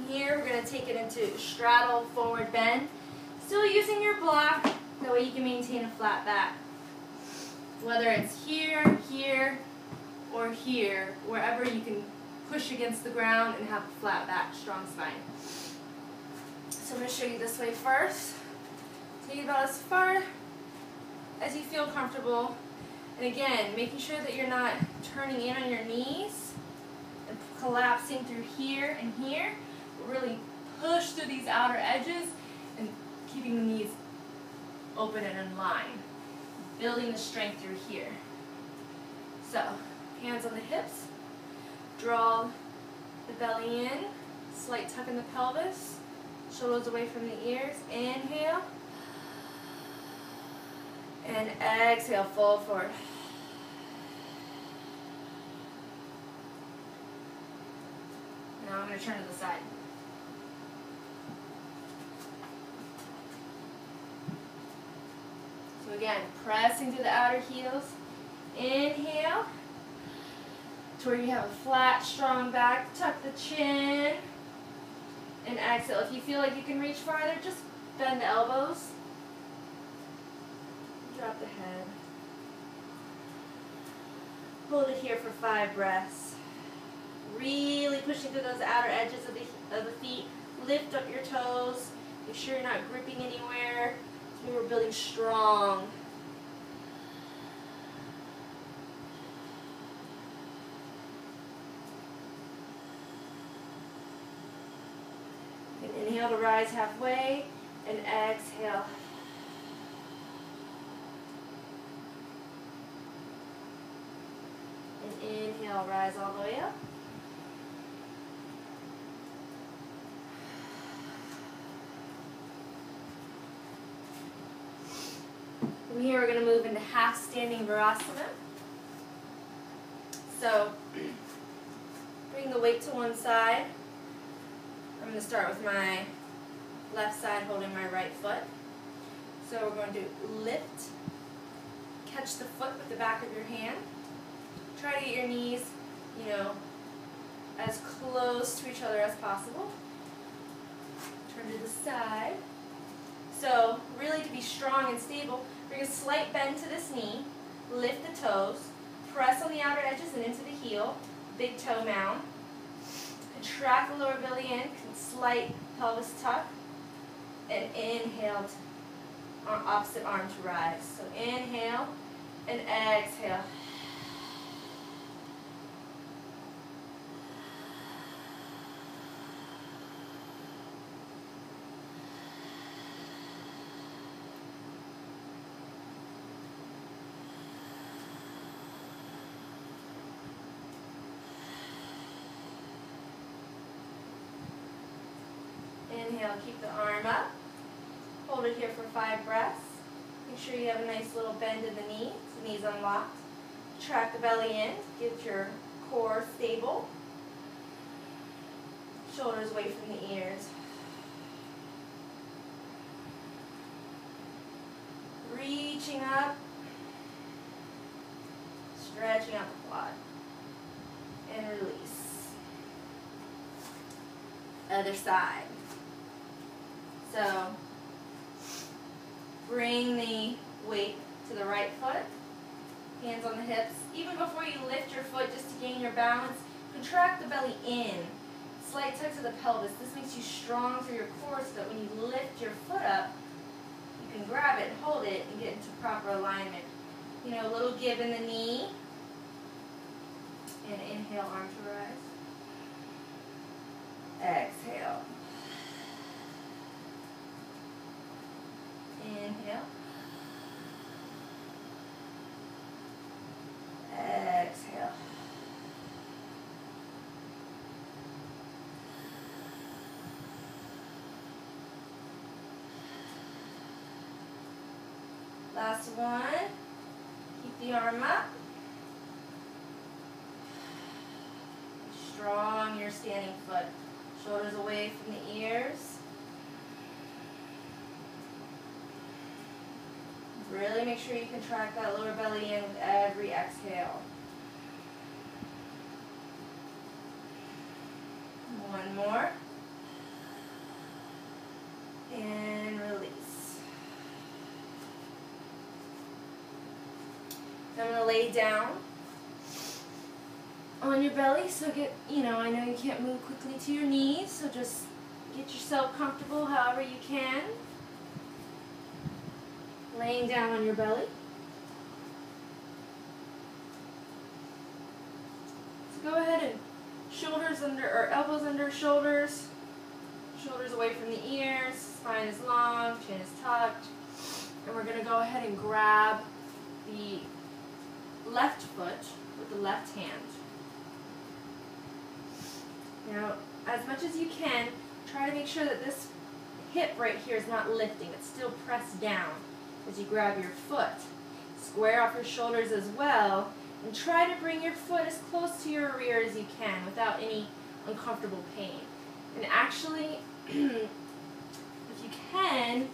From here, we're going to take it into straddle forward bend. Still using your block, that way you can maintain a flat back. Whether it's here, here, or here, wherever you can push against the ground and have a flat back, strong spine. So I'm going to show you this way first. Take it about as far as you feel comfortable. And again, making sure that you're not turning in on your knees and collapsing through here and here. Really push through these outer edges and keeping the knees open and in line. Building the strength through here. So, hands on the hips. Draw the belly in. Slight tuck in the pelvis. Shoulders away from the ears. Inhale. And exhale, fold forward. Now I'm going to turn to the side. So again, pressing through the outer heels. Inhale. To where you have a flat, strong back. Tuck the chin. And exhale. If you feel like you can reach farther, just bend the elbows. Drop the head. Hold it here for 5 breaths. Really pushing through those outer edges of the feet. Lift up your toes. Make sure you're not gripping anywhere. So we're building strong. And inhale to rise halfway, and exhale. And inhale, rise all the way up. From here, we're going to move into half standing Virasana. So, bring the weight to one side. I'm going to start with my left side holding my right foot. So we're going to lift, catch the foot with the back of your hand. Try to get your knees, as close to each other as possible. Turn to the side. So really to be strong and stable, bring a slight bend to this knee, lift the toes, press on the outer edges and into the heel, big toe mound. Contract the lower belly in, slight pelvis tuck, and inhale, opposite arm to rise. So inhale and exhale. Inhale, keep the arm up. Hold it here for 5 breaths. Make sure you have a nice little bend in the knees, knees unlocked. Track the belly in, get your core stable. Shoulders away from the ears. Reaching up, stretching out the quad, and release. Other side. So, bring the weight to the right foot, hands on the hips. Even before you lift your foot, just to gain your balance, contract the belly in. Slight tuck to the pelvis. This makes you strong through your core so that when you lift your foot up, you can grab it, hold it, and get into proper alignment. A little give in the knee. And inhale, arm to rise. Exhale. Inhale. Exhale. Last one. Keep the arm up. Strong your standing foot. Shoulders away from the ears. Really make sure you contract that lower belly in with every exhale. One more. lay down on your belly. So I know you can't move quickly to your knees, so just get yourself comfortable however you can. Laying down on your belly. So go ahead and shoulders under, or elbows under shoulders. Shoulders away from the ears. Spine is long, chin is tucked. And we're going to go ahead and grab the left foot with the left hand. Now, as much as you can, try to make sure that this hip right here is not lifting. It's still pressed down as you grab your foot. Square off your shoulders as well, and try to bring your foot as close to your rear as you can without any uncomfortable pain. And actually, if you can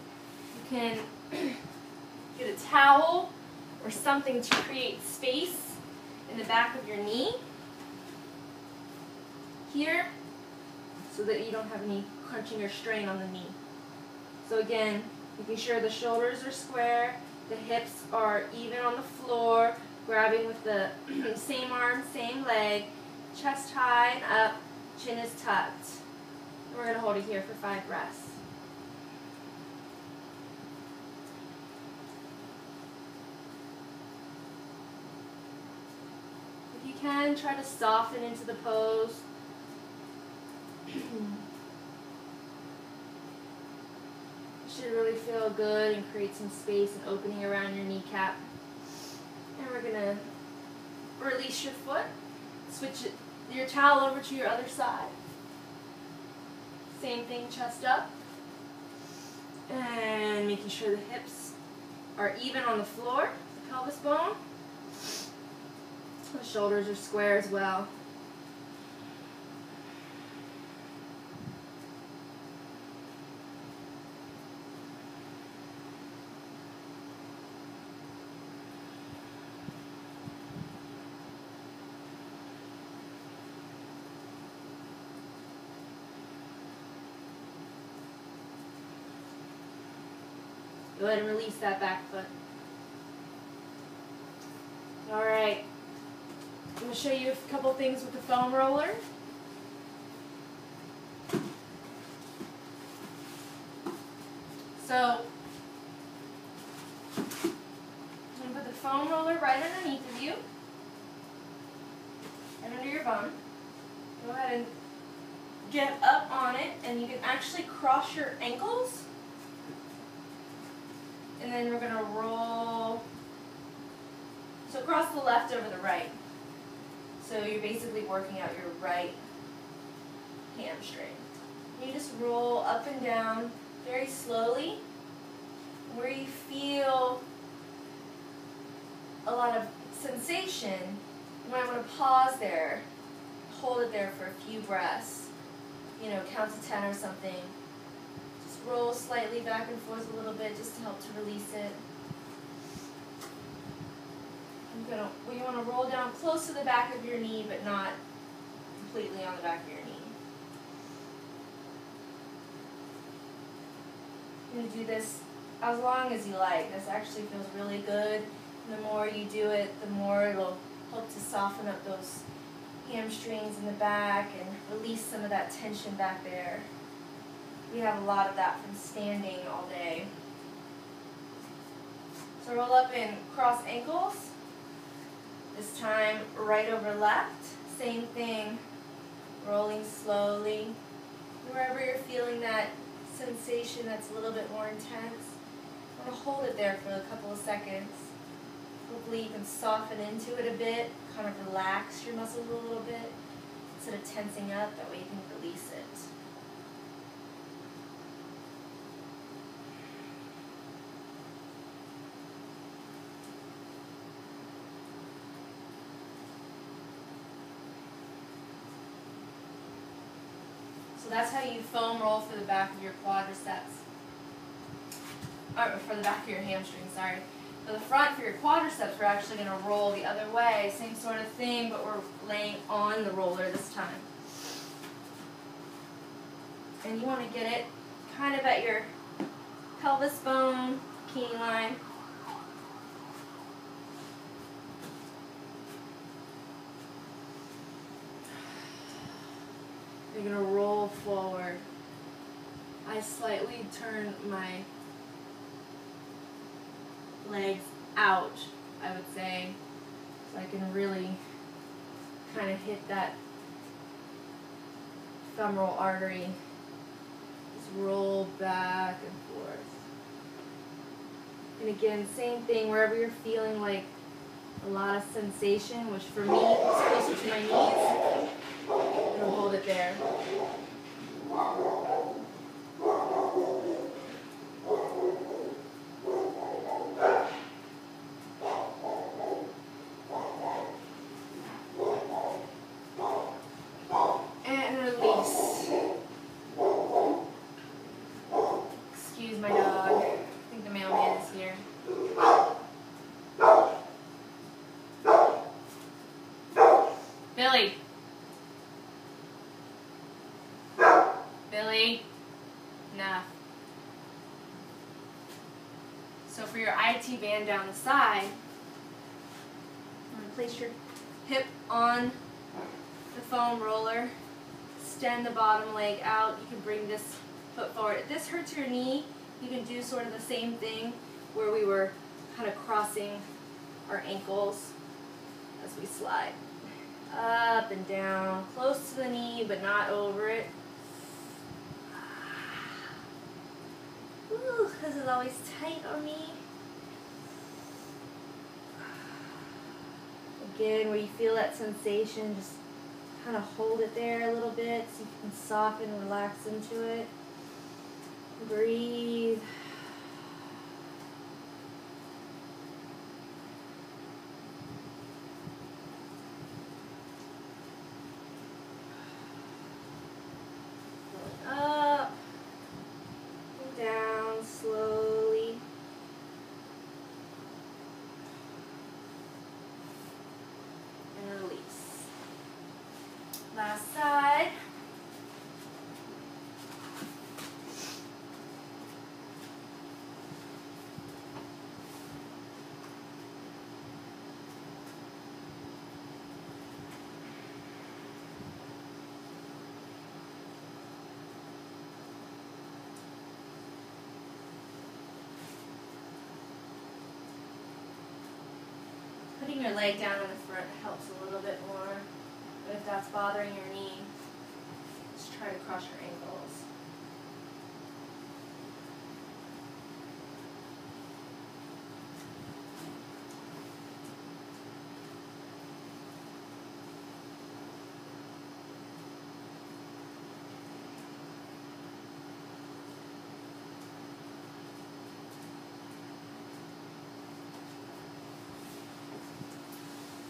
get a towel or something to create space in the back of your knee here so that you don't have any crunching or strain on the knee. So again, making sure the shoulders are square, the hips are even on the floor, grabbing with the same arm, same leg, chest high and up, chin is tucked. And we're going to hold it here for 5 breaths. If you can, try to soften into the pose. Should really feel good and create some space and opening around your kneecap. And we're going to release your foot. Switch your towel over to your other side. Same thing, chest up. And making sure the hips are even on the floor, the pelvis bone. The shoulders are square as well. Go ahead and release that back foot. All right. I'm going to show you a couple things with the foam roller. So, I'm going to put the foam roller right underneath of you, and under your bum. Go ahead and get up on it, and you can actually cross your ankles. And then we're going to roll, so cross the left over the right. So you're basically working out your right hamstring. You just roll up and down very slowly. Where you feel a lot of sensation, you might want to pause there, hold it there for a few breaths. Count to 10 or something. Roll slightly back and forth a little bit just to help to release it. You want to roll down close to the back of your knee, but not completely on the back of your knee. You're going to do this as long as you like. This actually feels really good. And the more you do it, the more it'll help to soften up those hamstrings in the back and release some of that tension back there. We have a lot of that from standing all day. So roll up and cross ankles. This time right over left. Same thing. Rolling slowly. Wherever you're feeling that sensation that's a little bit more intense, I'm going to hold it there for a couple of seconds. Hopefully you can soften into it a bit, kind of relax your muscles a little bit instead of tensing up. That way you can release it. So that's how you foam roll for the back of your quadriceps. Or for the back of your hamstring, sorry. For the front, for your quadriceps, we're actually going to roll the other way. Same sort of thing, but we're laying on the roller this time. And you want to get it kind of at your pelvis bone, bikini line. You're going to roll forward. I slightly turn my legs out, I would say, so I can really kind of hit that femoral artery. Just roll back and forth. And again, same thing, wherever you're feeling like a lot of sensation, which for me is closer to my knees, I'm going to hold it there. And release. Excuse my dog. I think the mailman is here. Billy. Billy. Enough. So for your IT band down the side, I'm going to place your hip on the foam roller, extend the bottom leg out. You can bring this foot forward. If this hurts your knee, you can do sort of the same thing where we were kind of crossing our ankles as we slide. Up and down, close to the knee but not over it. Ooh, this is always tight on me. Again, where you feel that sensation, just kind of hold it there a little bit so you can soften, relax into it. Breathe. Up and down slowly. And release. Last side. Putting your leg down in the front helps a little bit more, but if that's bothering your knee, just try to cross your ankles.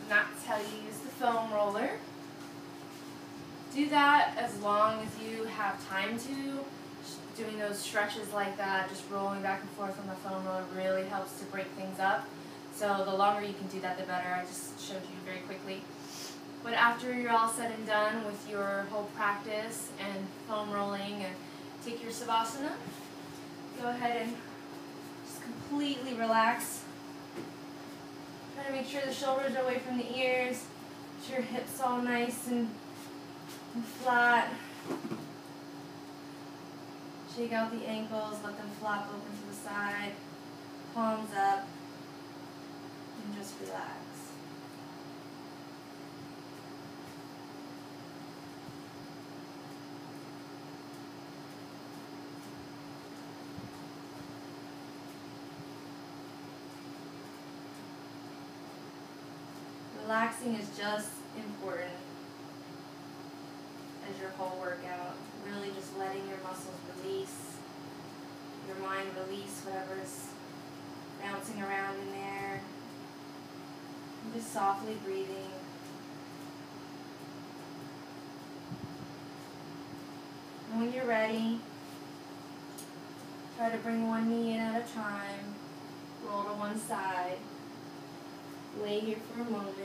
And that's how you use the foam roller. Do that as long as you have time to. Doing those stretches like that, just rolling back and forth on the foam roller really helps to break things up. So the longer you can do that, the better. I just showed you very quickly. But after you're all said and done with your whole practice and foam rolling and take your Savasana, go ahead and just completely relax. Try to make sure the shoulders are away from the ears. Get your hips all nice and flat. Shake out the ankles, let them flop open to the side. Palms up. And just relax. Relaxing is just important as your whole workout. Really just letting your muscles release, your mind release whatever's bouncing around in there. And just softly breathing. And when you're ready, try to bring one knee in at a time. Roll to one side. Lay here for a moment.